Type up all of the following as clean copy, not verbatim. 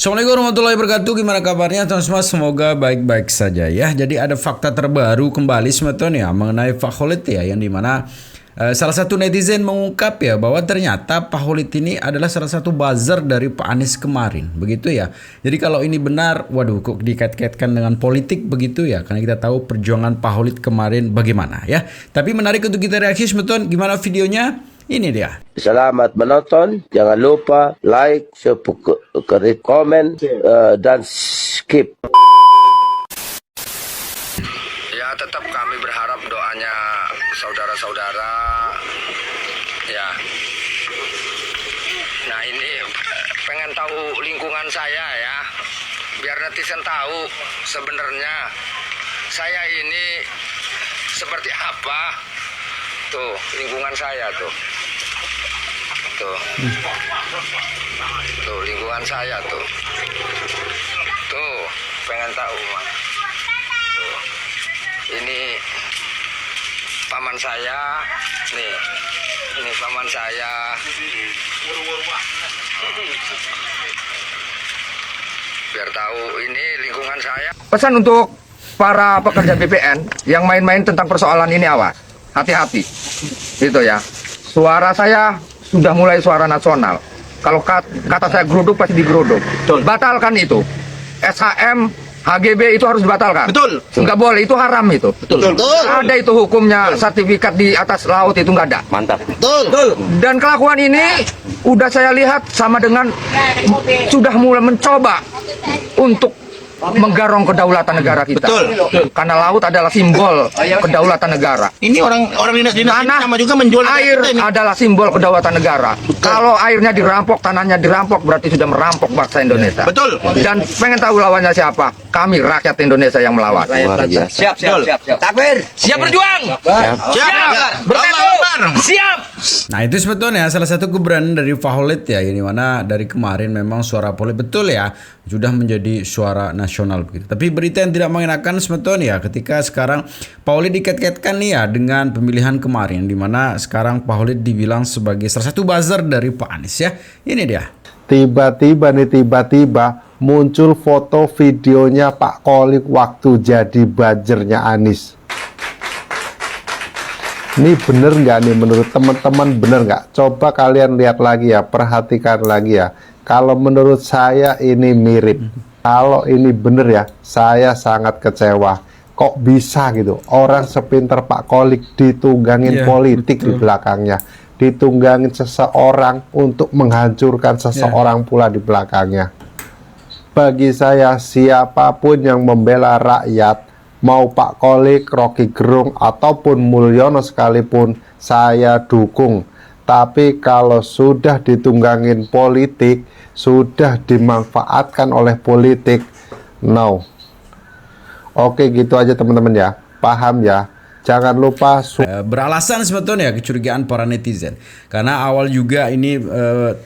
Assalamualaikum warahmatullahi wabarakatuh. Gimana kabarnya teman semua? Semoga baik-baik saja ya. Jadi ada fakta terbaru kembali semeton ya mengenai Pak Khalid ya, yang dimana salah satu netizen mengungkap ya bahwa ternyata Pak Khalid ini adalah salah satu buzzer dari Pak Anies kemarin, begitu ya. Jadi kalau ini benar, waduh kok dikait-kaitkan dengan politik begitu ya, karena kita tahu perjuangan Pak Khalid kemarin bagaimana ya. Tapi menarik untuk kita reaksi semeton. Gimana videonya? Ini dia. Selamat menonton. Jangan lupa like, subscribe, komen, dan skip. Ya, tetap kami berharap doanya saudara-saudara. Ya. Nah, ini pengen tahu lingkungan saya ya. Biar netizen tahu sebenarnya saya ini seperti apa. Tuh, lingkungan saya tuh. Tuh lingkungan saya tuh. Tuh, pengen tahu Mak. Tuh. Ini paman saya, nih. Ini paman saya. Biar tahu ini lingkungan saya. Pesan untuk para pekerja BPN yang main-main tentang persoalan ini, awas, hati-hati. Itu ya. Suara saya sudah mulai suara nasional. Kalau kata saya geruduk pasti digeruduk. Batalkan itu. SHM, HGB itu harus dibatalkan. Betul. Nggak boleh, itu haram itu. Betul. Ada itu hukumnya, sertifikat di atas laut itu nggak ada. Mantap. Betul. Dan kelakuan ini udah saya lihat sama dengan sudah mulai mencoba untuk menggarong kedaulatan negara kita. Betul. Karena laut adalah simbol kedaulatan negara. Ini orang dinas-dinas ini sama juga menjual air adalah simbol kedaulatan negara. Betul. Kalau airnya dirampok, tanahnya dirampok, berarti sudah merampok bangsa Indonesia. Betul. Dan pengen tahu lawannya siapa? Kami rakyat Indonesia yang melawan. Siap. Takbir. Siap berjuang. Siap. Siap. Nah itu sebetulnya salah satu keberanian dari Pak Khalid ya, ini mana dari kemarin memang suara Khalid betul ya sudah menjadi suara nasional begitu. Tapi berita yang tidak mengenakan sebetulnya ya ketika sekarang Pak Khalid dikait-kaitkan nih ya dengan pemilihan kemarin, di mana sekarang Pak Khalid dibilang sebagai salah satu buzzer dari Pak Anies ya. Ini dia. Tiba-tiba muncul foto videonya Pak Khalid waktu jadi buzzernya Anies. Ini bener nggak nih menurut teman-teman, bener nggak? Coba kalian lihat lagi ya, perhatikan lagi ya. Kalau menurut saya ini mirip. Kalau ini bener ya, saya sangat kecewa. Kok bisa gitu? Orang sepinter Pak Khalid ditunggangin politik betul. Di belakangnya. Ditunggangin seseorang untuk menghancurkan seseorang pula di belakangnya. Bagi saya, siapapun yang membela rakyat, mau Pak Khalid, Rocky Gerung, ataupun Mulyono sekalipun, saya dukung. Tapi kalau sudah ditunggangin politik, sudah dimanfaatkan oleh politik, no. Oke, gitu aja teman-teman ya. Paham ya? Jangan lupa beralasan sebetulnya kecurigaan para netizen. Karena awal juga ini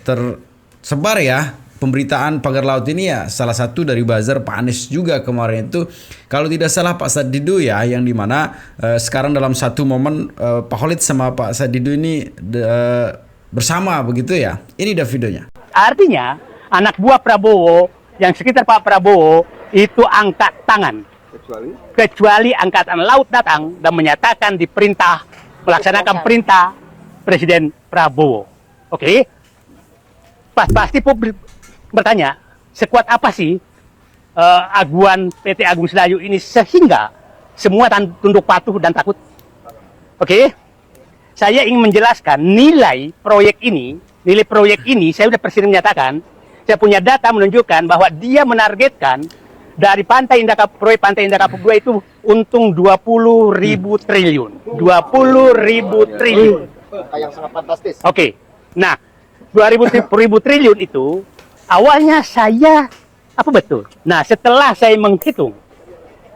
tersebar ya pemberitaan pagar laut ini ya, salah satu dari buzzer Pak Anies juga kemarin itu, kalau tidak salah Pak Sadidu ya, yang dimana sekarang dalam satu momen Pak Khalid sama Pak Sadidu ini bersama begitu ya. Ini dia videonya. Artinya anak buah Prabowo yang sekitar Pak Prabowo itu angkat tangan. Kecuali angkatan laut datang dan menyatakan diperintah melaksanakan perintah Presiden Prabowo. Oke? Pasti publik bertanya, sekuat apa sih aguan PT Agung Sedayu ini sehingga semua tunduk patuh dan takut? Oke? Saya ingin menjelaskan nilai proyek ini, saya sudah presiden menyatakan, saya punya data menunjukkan bahwa dia menargetkan dari proyek Pantai Indah Kapuk 2 itu untung 20.000 triliun. 20.000 triliun. Yang sangat fantastis. Oke. Nah, 20.000 triliun itu awalnya saya apa betul? Nah, setelah saya menghitung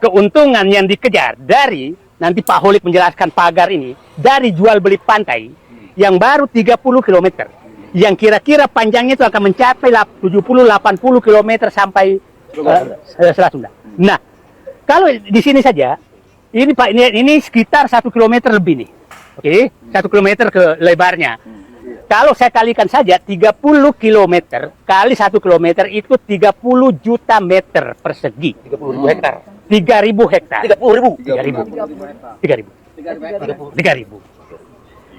keuntungan yang dikejar dari nanti Pak Khalid menjelaskan pagar ini dari jual beli pantai yang baru 30 km yang kira-kira panjangnya itu akan mencapai 70-80 km sampai Selat Sunda. Nah, kalau di sini saja ini Pak ini sekitar 1 km lebih nih. Oke, 1 km ke lebarnya. Kalau saya kalikan saja 30 km kali 1 kilometer itu 30 juta meter persegi. 30.000 hektar. 3.000 hektar. 30.000.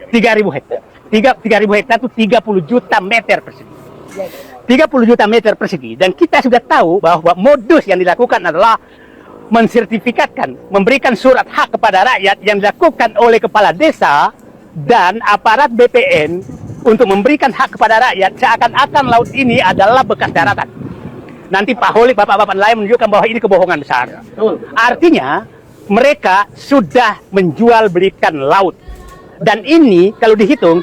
3.000 hektar. 3.000 hektar itu 30 juta meter persegi. 30 juta meter persegi. Dan kita sudah tahu bahwa modus yang dilakukan adalah mensertifikatkan, memberikan surat hak kepada rakyat yang dilakukan oleh kepala desa dan aparat BPN untuk memberikan hak kepada rakyat seakan-akan laut ini adalah bekas daratan. Nanti Pak Holik, bapak-bapak lain menunjukkan bahwa ini kebohongan besar. Artinya mereka sudah menjual belikan laut. Dan ini kalau dihitung,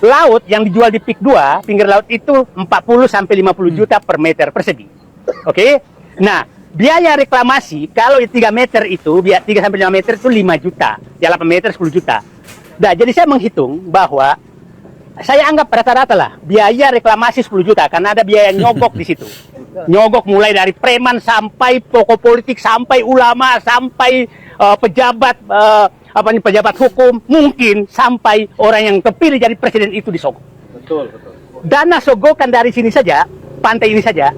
laut yang dijual di PIK 2, pinggir laut itu 40 sampai 50 juta per meter persegi. Oke? Nah, biaya reklamasi kalau 3 meter itu, 3 sampai 5 meter itu 5 juta. Ya 8 meter 10 juta. Nah, jadi saya menghitung bahwa saya anggap rata-rata lah biaya reklamasi 10 juta karena ada biaya nyogok di situ. Nyogok mulai dari preman sampai pokok politik sampai ulama sampai pejabat pejabat hukum, mungkin sampai orang yang terpilih jadi presiden itu disogok. Betul. Dana sogokan dari sini saja, pantai ini saja,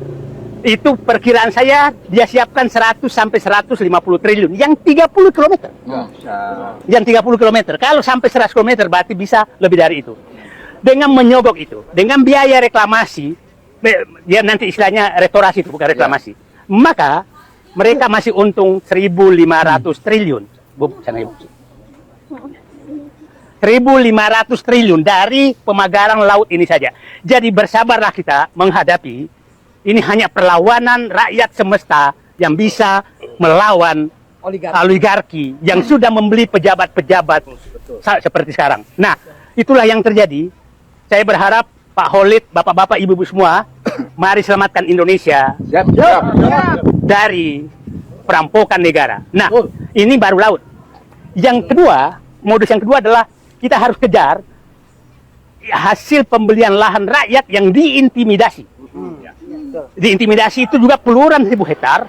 itu perkiraan saya dia siapkan 100 sampai 150 triliun yang 30 km. Yang 30 km. Kalau sampai 100 km berarti bisa lebih dari itu. Dengan menyogok itu, dengan biaya reklamasi, dia nanti istilahnya restorasi itu bukan reklamasi. Maka mereka masih untung 1.500 triliun. Bu, sana ibu. 1.500 triliun dari pemagaran laut ini saja. Jadi bersabarlah kita menghadapi ini hanya perlawanan rakyat semesta yang bisa melawan oligarki yang sudah membeli pejabat-pejabat seperti sekarang. Nah, itulah yang terjadi. Saya berharap Pak Holit, bapak-bapak, ibu-ibu semua, mari selamatkan Indonesia dari perampokan negara. Nah, ini baru laut. Yang kedua, modus yang kedua adalah kita harus kejar hasil pembelian lahan rakyat yang diintimidasi. Diintimidasi itu juga puluhan ribu hektar.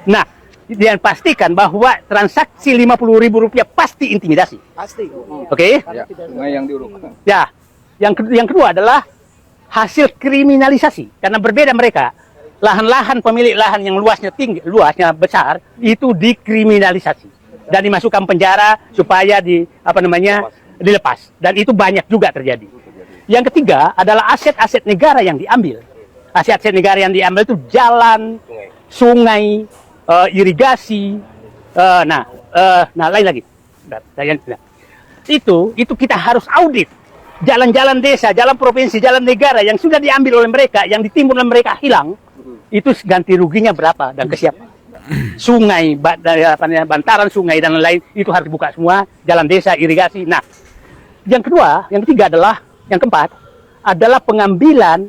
Nah, dan pastikan bahwa transaksi Rp50.000 pasti intimidasi. Pasti. Oke? Sungai yang diuruk. Ya. Yang kedua adalah hasil kriminalisasi. Karena berbeda mereka. Lahan-lahan pemilik lahan yang luasnya tinggi, luasnya besar, itu dikriminalisasi dan dimasukkan penjara supaya dilepas. Dan itu banyak juga terjadi. Yang ketiga adalah aset-aset negara yang diambil. Aset-aset negara yang diambil itu jalan, sungai, irigasi, lain lagi. Itu kita harus audit. Jalan-jalan desa, jalan provinsi, jalan negara yang sudah diambil oleh mereka, yang ditimbun oleh mereka hilang, itu ganti ruginya berapa dan ke siapa? Sungai, bantaran sungai dan lain-lain itu harus dibuka semua, jalan desa, irigasi. Nah, yang ketiga adalah, yang keempat adalah pengambilan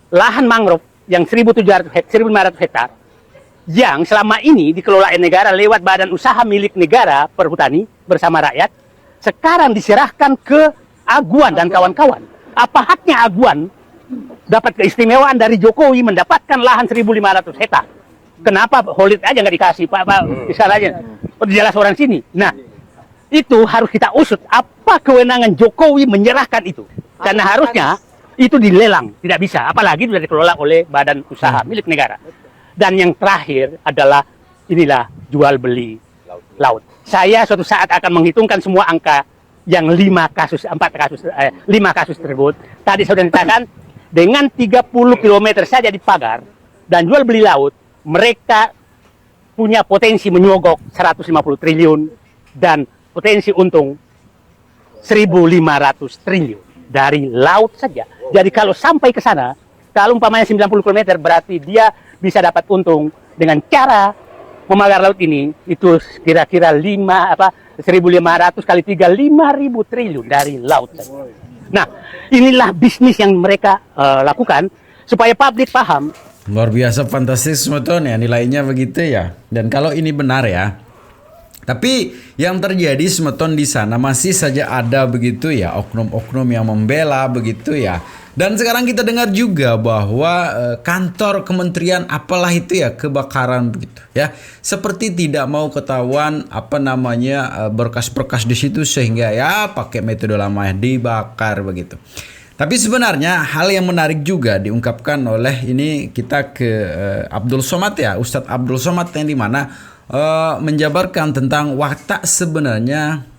lahan mangrove yang 1.500 hektar yang selama ini dikelola negara lewat badan usaha milik negara perhutani bersama rakyat, sekarang diserahkan ke Aguan dan kawan-kawan. Apa haknya Aguan dapat keistimewaan dari Jokowi mendapatkan lahan 1.500 hektar? Kenapa Holit aja nggak dikasih, Pak aja. Jelas orang sini. Nah, itu harus kita usut. Apa kewenangan Jokowi menyerahkan itu? Karena harusnya itu dilelang, tidak bisa. Apalagi sudah dikelola oleh badan usaha milik negara. Dan yang terakhir adalah inilah jual beli laut. Saya suatu saat akan menghitungkan semua angka yang 5 kasus tersebut. Tadi saya sudah katakan dengan 30 km saja dipagar dan jual beli laut, mereka punya potensi menyogok 150 triliun dan potensi untung 1.500 triliun dari laut saja. Jadi kalau sampai ke sana, kalau umpamanya 90 km berarti dia bisa dapat untung dengan cara memagar laut ini itu kira-kira 1.500 kali 3, 5.000 triliun dari laut saja. Nah, inilah bisnis yang mereka lakukan supaya publik paham. Luar biasa fantastis, Moton ya, nilainya begitu ya. Dan kalau ini benar ya, Tapi yang terjadi semeton di sana masih saja ada begitu ya oknum-oknum yang membela begitu ya. Dan sekarang kita dengar juga bahwa kantor kementerian apalah itu ya kebakaran begitu ya. Seperti tidak mau ketahuan berkas-berkas di situ sehingga ya pakai metode lama dibakar begitu. Tapi sebenarnya hal yang menarik juga diungkapkan oleh ini kita ke Abdul Somad ya, Ustadz Abdul Somad yang dimana menjabarkan tentang watak sebenarnya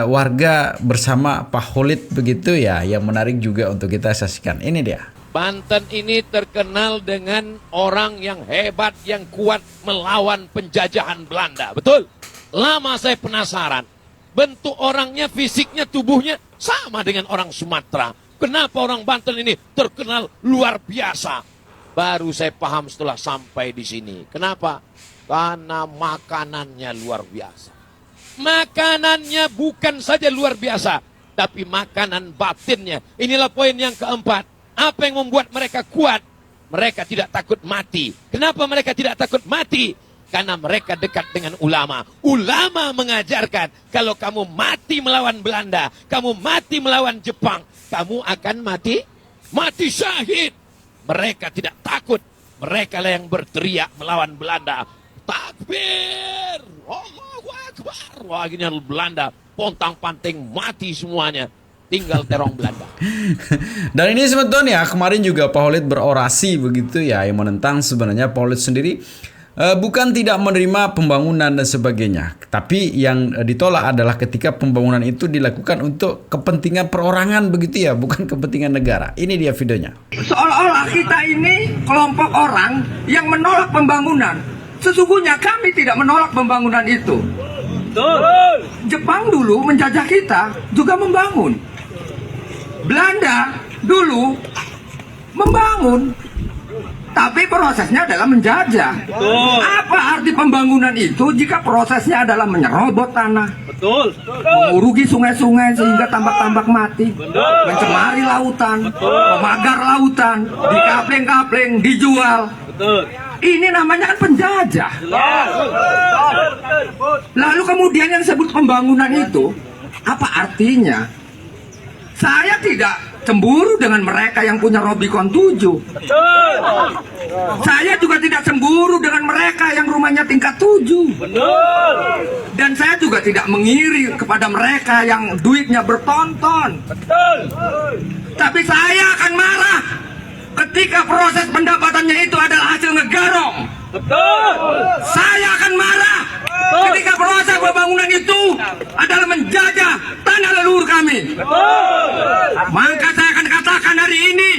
warga bersama Pak Khalid begitu ya, yang menarik juga untuk kita saksikan. Ini dia. Banten ini terkenal dengan orang yang hebat, yang kuat melawan penjajahan Belanda. Betul? Lama saya penasaran. Bentuk orangnya, fisiknya, tubuhnya sama dengan orang Sumatera. Kenapa orang Banten ini terkenal luar biasa? Baru saya paham setelah sampai di sini. Kenapa? Karena makanannya luar biasa. Makanannya bukan saja luar biasa, tapi makanan batinnya. Inilah poin yang keempat. Apa yang membuat mereka kuat? Mereka tidak takut mati. Kenapa mereka tidak takut mati? Karena mereka dekat dengan ulama. Ulama mengajarkan, kalau kamu mati melawan Belanda, kamu mati melawan Jepang, kamu akan mati syahid. Mereka tidak takut. Mereka lah yang berteriak melawan Belanda. Takbir, Allahu Akbar. Wah, gini Belanda pontang-panting mati semuanya, tinggal terong Belanda. Dan ini sebetulnya kemarin juga Pak Khalid berorasi begitu ya, yang menentang sebenarnya Pak Khalid sendiri bukan tidak menerima pembangunan dan sebagainya, tapi yang ditolak adalah ketika pembangunan itu dilakukan untuk kepentingan perorangan begitu ya, bukan kepentingan negara. Ini dia videonya. Seolah-olah kita ini kelompok orang yang menolak pembangunan. Sesungguhnya kami tidak menolak pembangunan itu. Jepang dulu menjajah kita juga membangun. Belanda dulu membangun, tapi prosesnya adalah menjajah. Apa arti pembangunan itu jika prosesnya adalah menyerobot tanah, mengurugi sungai-sungai sehingga tambak-tambak mati, mencemari lautan, memagar lautan, dikapling-kapling, dijual. Ini namanya kan penjajah. Lalu kemudian yang disebut pembangunan itu, apa artinya? Saya tidak cemburu dengan mereka yang punya Rubicon 7. Saya juga tidak cemburu dengan mereka yang rumahnya tingkat 7. Dan saya juga tidak mengiri kepada mereka yang duitnya bertonton. Tapi saya akan marah ketika proses pendapatannya itu adalah hasil ngegarong. Saya akan marah ketika proses pembangunan itu adalah menjajah tanah leluhur kami. Maka saya akan katakan hari ini,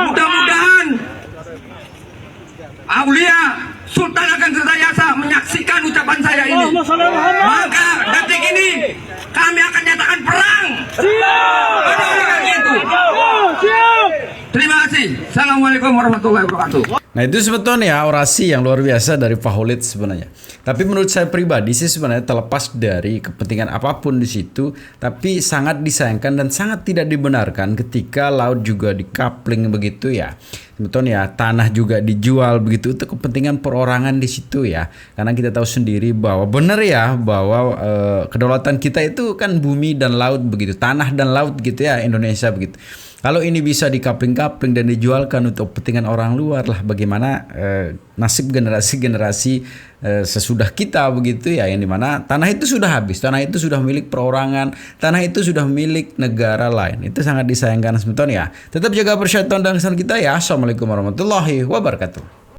mudah-mudahan Aulia Sultan Ageng Tirtayasa menyaksikan ucapan saya ini. Maka detik ini kami akan nyatakan perang pada orang itu. Terima kasih. Assalamualaikum warahmatullahi wabarakatuh. Nah itu sebetulnya orasi yang luar biasa dari Pak Khalid sebenarnya. Tapi menurut saya pribadi sih sebenarnya terlepas dari kepentingan apapun di situ, tapi sangat disayangkan dan sangat tidak dibenarkan ketika laut juga dikapling begitu ya. Sebetulnya tanah juga dijual begitu untuk kepentingan perorangan di situ ya. Karena kita tahu sendiri bahwa benar ya bahwa kedaulatan kita itu kan bumi dan laut begitu, tanah dan laut gitu ya, Indonesia begitu. Kalau ini bisa dikapling-kapling dan dijualkan untuk kepentingan orang luar lah, bagaimana nasib generasi-generasi sesudah kita begitu ya, yang dimana tanah itu sudah habis, tanah itu sudah milik perorangan, tanah itu sudah milik negara lain. Itu sangat disayangkan sebetulnya. Tetap jaga persatuan dan kesatuan kita ya. Assalamualaikum warahmatullahi wabarakatuh.